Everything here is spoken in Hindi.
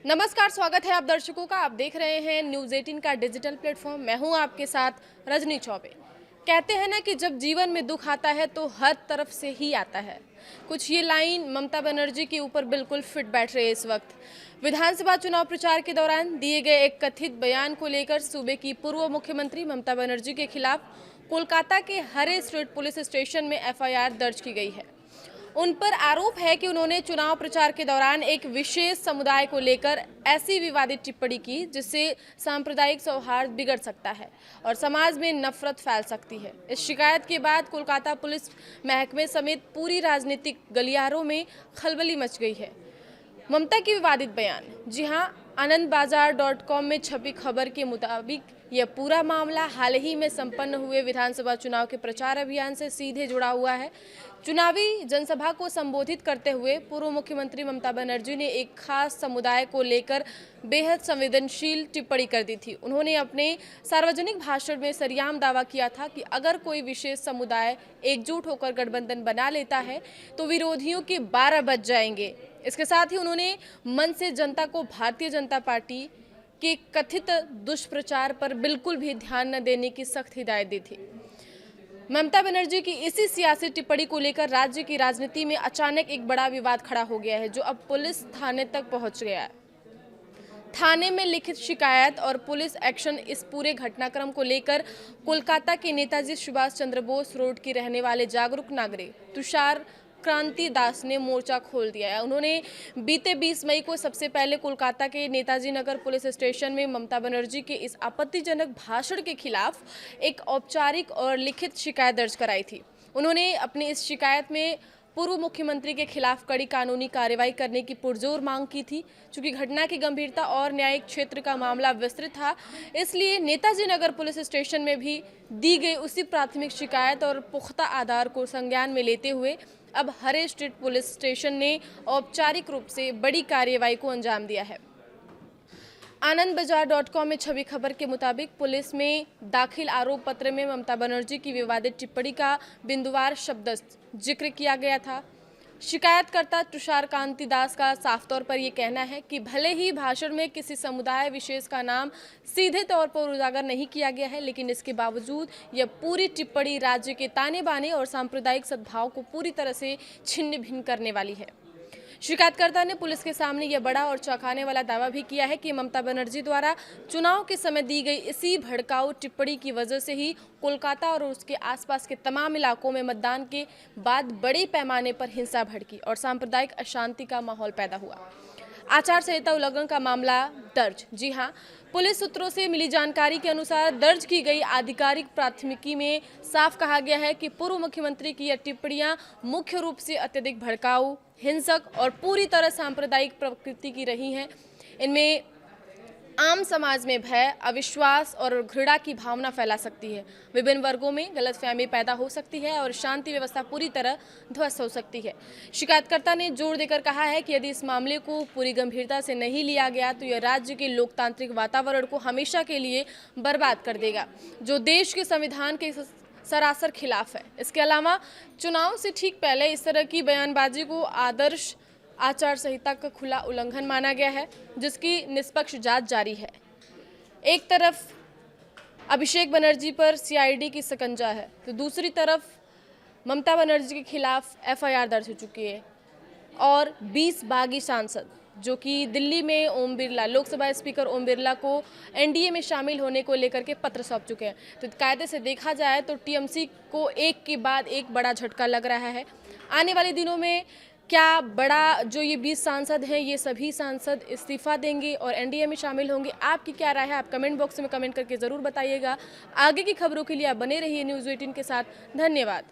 नमस्कार, स्वागत है आप दर्शकों का। आप देख रहे हैं न्यूज़ 18 का डिजिटल प्लेटफॉर्म। मैं हूं आपके साथ रजनी चौबे। कहते हैं ना कि जब जीवन में दुख आता है तो हर तरफ से ही आता है। कुछ ये लाइन ममता बनर्जी के ऊपर बिल्कुल फिट बैठ रही है इस वक्त। विधानसभा चुनाव प्रचार के दौरान दिए गए एक कथित बयान को लेकर सूबे की पूर्व मुख्यमंत्री ममता बनर्जी के खिलाफ कोलकाता के हरे स्ट्रीट पुलिस स्टेशन में एफआईआर दर्ज की गई है। उन पर आरोप है कि उन्होंने चुनाव प्रचार के दौरान एक विशेष समुदाय को लेकर ऐसी विवादित टिप्पणी की जिससे सांप्रदायिक सौहार्द बिगड़ सकता है और समाज में नफरत फैल सकती है। इस शिकायत के बाद कोलकाता पुलिस महकमे समेत पूरी राजनीतिक गलियारों में खलबली मच गई है। ममता की विवादित बयान। जी हां, आनंदबाजार.com में छपी खबर के मुताबिक यह पूरा मामला हाल ही में संपन्न हुए विधानसभा चुनाव के प्रचार अभियान से सीधे जुड़ा हुआ है। चुनावी जनसभा को संबोधित करते हुए पूर्व मुख्यमंत्री ममता बनर्जी ने एक खास समुदाय को लेकर बेहद संवेदनशील टिप्पणी कर दी थी। उन्होंने अपने सार्वजनिक भाषण में सरेआम दावा किया था कि अगर कोई विशेष समुदाय एकजुट होकर गठबंधन बना लेता है तो विरोधियों के 12 बज जाएंगे। इसके साथ ही उन्होंने मन से जनता को भारतीय जनता पार्टी के कथित दुष्प्रचार पर बिल्कुल भी ध्यान न देने की सख्त हिदायत दी थी। ममता बनर्जी की इसी सियासी टिप्पणी को लेकर राज्य की राजनीति में अचानक एक बड़ा विवाद खड़ा हो गया है, जो अब पुलिस थाने तक पहुंच गया है। थाने में लिखित शिकायत और पुलिस एक्शन। इस पूरे घटनाक्रम को लेकर कोलकाता के नेताजी सुभाष चंद्र बोस रोड की रहने वाले जागरूक नागरिक तुषार क्रांति दास ने मोर्चा खोल दिया है। उन्होंने बीते 20 मई को सबसे पहले कोलकाता के नेताजी नगर पुलिस स्टेशन में ममता बनर्जी के इस आपत्तिजनक भाषण के खिलाफ एक औपचारिक और लिखित शिकायत दर्ज कराई थी। उन्होंने अपनी इस शिकायत में पूर्व मुख्यमंत्री के खिलाफ कड़ी कानूनी कार्रवाई करने की पुरजोर मांग की थी। चूंकि घटना की गंभीरता और न्यायिक क्षेत्र का मामला विस्तृत था, इसलिए नेताजी नगर पुलिस स्टेशन में भी दी गई उसी प्राथमिक शिकायत और पुख्ता आधार को संज्ञान में लेते हुए अब हरे स्ट्रीट पुलिस स्टेशन ने औपचारिक रूप से बड़ी कार्रवाई को अंजाम दिया है। आनंदबाजार.com में छवि खबर के मुताबिक पुलिस में दाखिल आरोप पत्र में ममता बनर्जी की विवादित टिप्पणी का बिंदुवार शब्द जिक्र किया गया था। शिकायतकर्ता तुषार कांति दास का साफ तौर पर यह कहना है कि भले ही भाषण में किसी समुदाय विशेष का नाम सीधे तौर पर उजागर नहीं किया गया है, लेकिन इसके बावजूद यह पूरी टिप्पणी राज्य के ताने बाने और सांप्रदायिक सद्भाव को पूरी तरह से छिन्न भिन्न करने वाली है। शिकायतकर्ता ने पुलिस के सामने यह बड़ा और चौंकाने वाला दावा भी किया है कि ममता बनर्जी द्वारा चुनाव के समय दी गई इसी भड़काऊ टिप्पणी की वजह से ही कोलकाता और उसके आसपास के तमाम इलाकों में मतदान के बाद बड़े पैमाने पर हिंसा भड़की और सांप्रदायिक अशांति का माहौल पैदा हुआ। आचार संहिता उल्लंघन का मामला दर्ज। जी हां, पुलिस सूत्रों से मिली जानकारी के अनुसार दर्ज की गई आधिकारिक प्राथमिकी में साफ कहा गया है कि पूर्व मुख्यमंत्री की यह टिप्पणियां मुख्य रूप से अत्यधिक भड़काऊ, हिंसक और पूरी तरह सांप्रदायिक प्रकृति की रही हैं। इनमें आम समाज में भय, अविश्वास और घृणा की भावना फैला सकती है। विभिन्न वर्गों में गलतफहमी पैदा हो सकती है और शांति व्यवस्था पूरी तरह ध्वस्त हो सकती है। शिकायतकर्ता ने जोर देकर कहा है कि यदि इस मामले को पूरी गंभीरता से नहीं लिया गया तो यह राज्य के लोकतांत्रिक वातावरण को हमेशा के लिए बर्बाद कर देगा, जो देश के संविधान के सरासर खिलाफ है। इसके अलावा चुनाव से ठीक पहले इस तरह की बयानबाजी को आदर्श आचार संहिता का खुला उल्लंघन माना गया है, जिसकी निष्पक्ष जांच जारी है। एक तरफ अभिषेक बनर्जी पर सीआईडी की शिकंजा है तो दूसरी तरफ ममता बनर्जी के खिलाफ एफआईआर दर्ज हो चुकी है और 20 बागी सांसद जो कि दिल्ली में ओम बिरला, लोकसभा स्पीकर ओम बिरला को एनडीए में शामिल होने को लेकर के पत्र सौंप चुके हैं। तो कायदे से देखा जाए तो टीएमसी को एक के बाद एक बड़ा झटका लग रहा है। आने वाले दिनों में क्या बड़ा जो ये 20 सांसद हैं, ये सभी सांसद इस्तीफा देंगे और एनडीए में शामिल होंगे? आपकी क्या राय है? आप कमेंट बॉक्स में कमेंट करके ज़रूर बताइएगा। आगे की खबरों के लिए आप बने रहिए न्यूज़ 18 के साथ। धन्यवाद।